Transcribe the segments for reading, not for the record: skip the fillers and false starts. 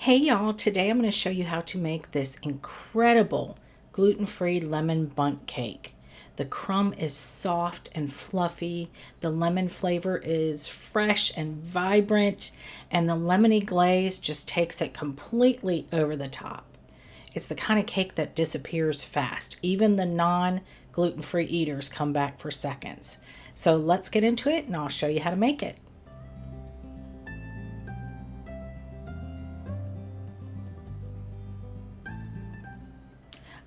Hey y'all, today I'm going to show you how to make this incredible gluten-free lemon bundt cake. The crumb is soft and fluffy, the lemon flavor is fresh and vibrant, and the lemony glaze just takes it completely over the top. It's the kind of cake that disappears fast. Even the non-gluten-free eaters come back for seconds. So let's get into it and I'll show you how to make it.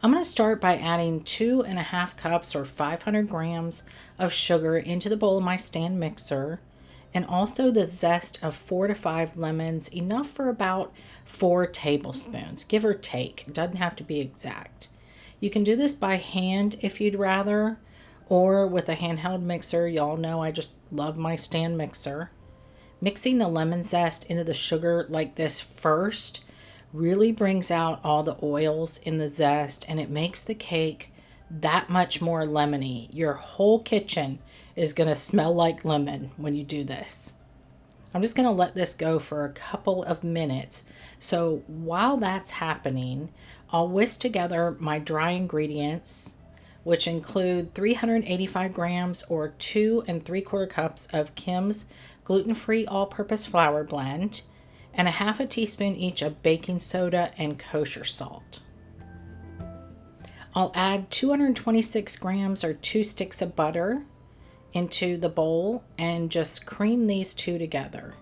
I'm going to start by adding 2.5 cups or 500 grams of sugar into the bowl of my stand mixer, and also the zest of 4 to 5 lemons, enough for about 4 tablespoons, give or take. It doesn't have to be exact. You can do this by hand if you'd rather, or with a handheld mixer. Y'all know I just love my stand mixer. Mixing the lemon zest into the sugar like this first really brings out all the oils in the zest, and it makes the cake that much more lemony. Your whole kitchen is going to smell like lemon when you do this. I'm just going to let this go for a couple of minutes. So while that's happening, I'll whisk together my dry ingredients, which include 385 grams or 2 3/4 cups of Kim's gluten-free all-purpose flour blend, and a half a teaspoon each of baking soda and kosher salt. I'll add 226 grams or 2 sticks of butter into the bowl and just cream these two together.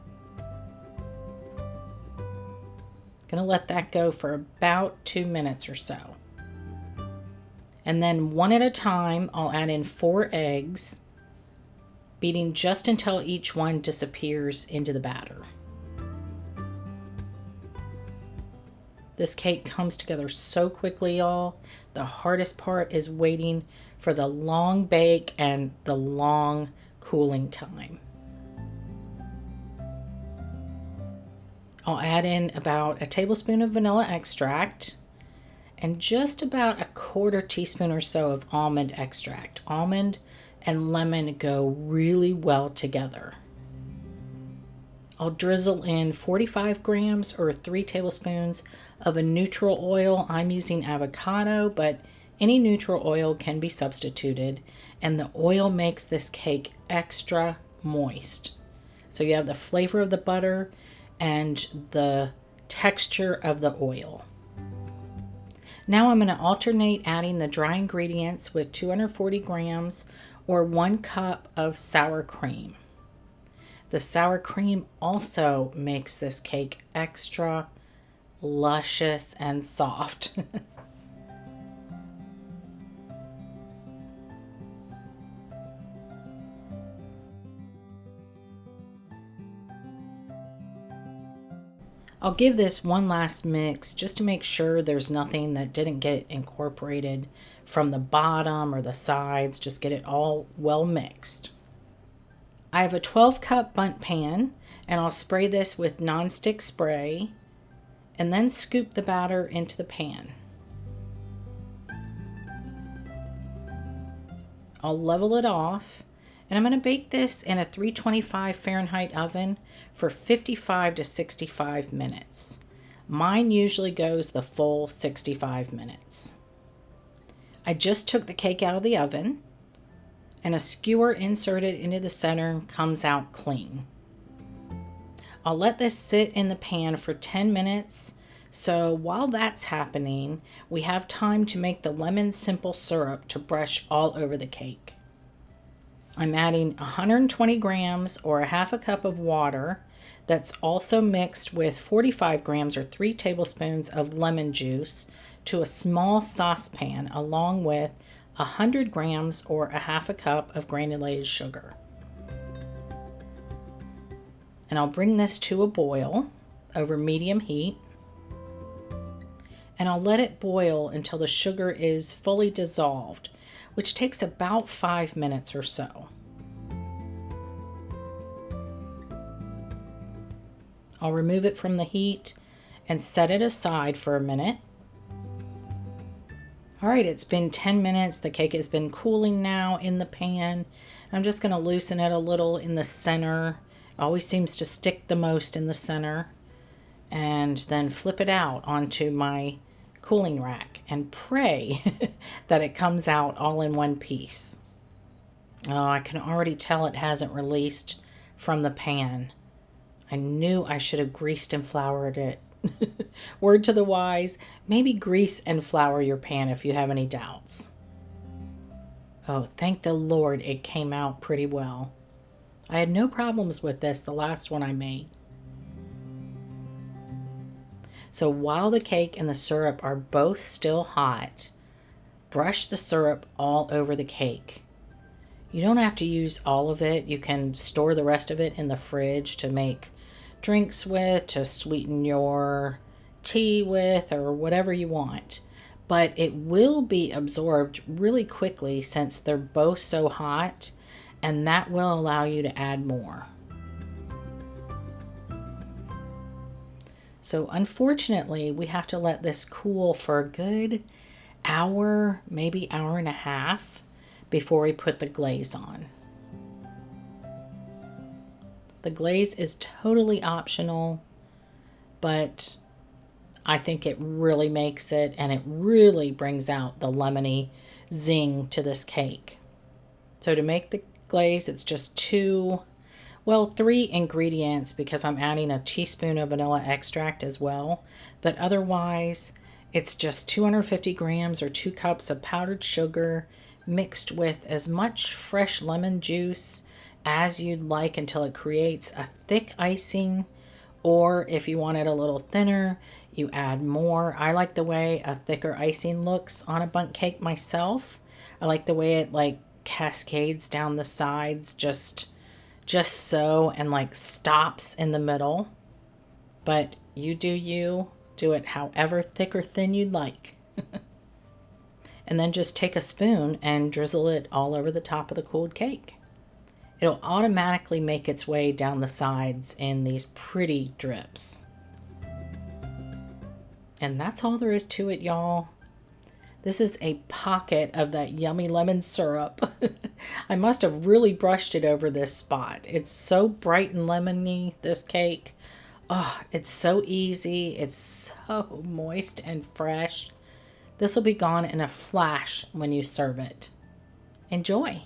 Gonna let that go for about 2 minutes or so. And then one at a time, I'll add in 4 eggs, beating just until each one disappears into the batter. This cake comes together so quickly, y'all. The hardest part is waiting for the long bake and the long cooling time. I'll add in about a tablespoon of vanilla extract and just about a 1/4 teaspoon or so of almond extract. Almond and lemon go really well together. I'll drizzle in 45 grams or 3 tablespoons of a neutral oil. I'm using avocado, but any neutral oil can be substituted, and the oil makes this cake extra moist. So you have the flavor of the butter and the texture of the oil. Now I'm going to alternate adding the dry ingredients with 240 grams or 1 cup of sour cream. The sour cream also makes this cake extra luscious and soft. I'll give this one last mix just to make sure there's nothing that didn't get incorporated from the bottom or the sides. Just get it all well mixed. I have a 12-cup bundt pan, and I'll spray this with nonstick spray and then scoop the batter into the pan. I'll level it off, and I'm going to bake this in a 325 Fahrenheit oven for 55 to 65 minutes. Mine usually goes the full 65 minutes. I just took the cake out of the oven, and a skewer inserted into the center comes out clean. I'll let this sit in the pan for 10 minutes. So while that's happening, we have time to make the lemon simple syrup to brush all over the cake. I'm adding 120 grams or a half a cup of water that's also mixed with 45 grams or 3 tablespoons of lemon juice to a small saucepan, along with 100 grams or a half a cup of granulated sugar. And I'll bring this to a boil over medium heat, and I'll let it boil until the sugar is fully dissolved, which takes about 5 minutes or so. I'll remove it from the heat and set it aside for a minute. All right, it's been 10 minutes. The cake has been cooling now in the pan. I'm just going to loosen it a little in the center. It always seems to stick the most in the center. and then flip it out onto my cooling rack and pray that it comes out all in one piece. Oh, I can already tell it hasn't released from the pan. I knew I should have greased and floured it. Word to the wise, maybe grease and flour your pan if you have any doubts. Oh, thank the Lord it came out pretty well. I had no problems with this the last one I made. So while the cake and the syrup are both still hot, brush the syrup all over the cake. You don't have to use all of it. You can store the rest of it in the fridge to make drinks with, to sweeten your tea with, or whatever you want. But it will be absorbed really quickly since they're both so hot, and that will allow you to add more. So unfortunately, we have to let this cool for a good hour, maybe hour and a half before we put the glaze on. The glaze is totally optional, but I think it really makes it, and it really brings out the lemony zing to this cake. So to make the glaze, it's just 3 ingredients, because I'm adding a teaspoon of vanilla extract as well. But otherwise, it's just 250 grams or 2 cups of powdered sugar mixed with as much fresh lemon juice as you'd like until it creates a thick icing. Or if you want it a little thinner, you add more. I like the way a thicker icing looks on a bundt cake myself. I like the way it like cascades down the sides just so, and like stops in the middle. But you do it however thick or thin you'd like. And then just take a spoon and drizzle it all over the top of the cooled cake. It'll automatically make its way down the sides in these pretty drips. And that's all there is to it, y'all. This is a pocket of that yummy lemon syrup. I must have really brushed it over this spot. It's so bright and lemony, this cake. Oh, it's so easy. It's so moist and fresh. This will be gone in a flash when you serve it. Enjoy.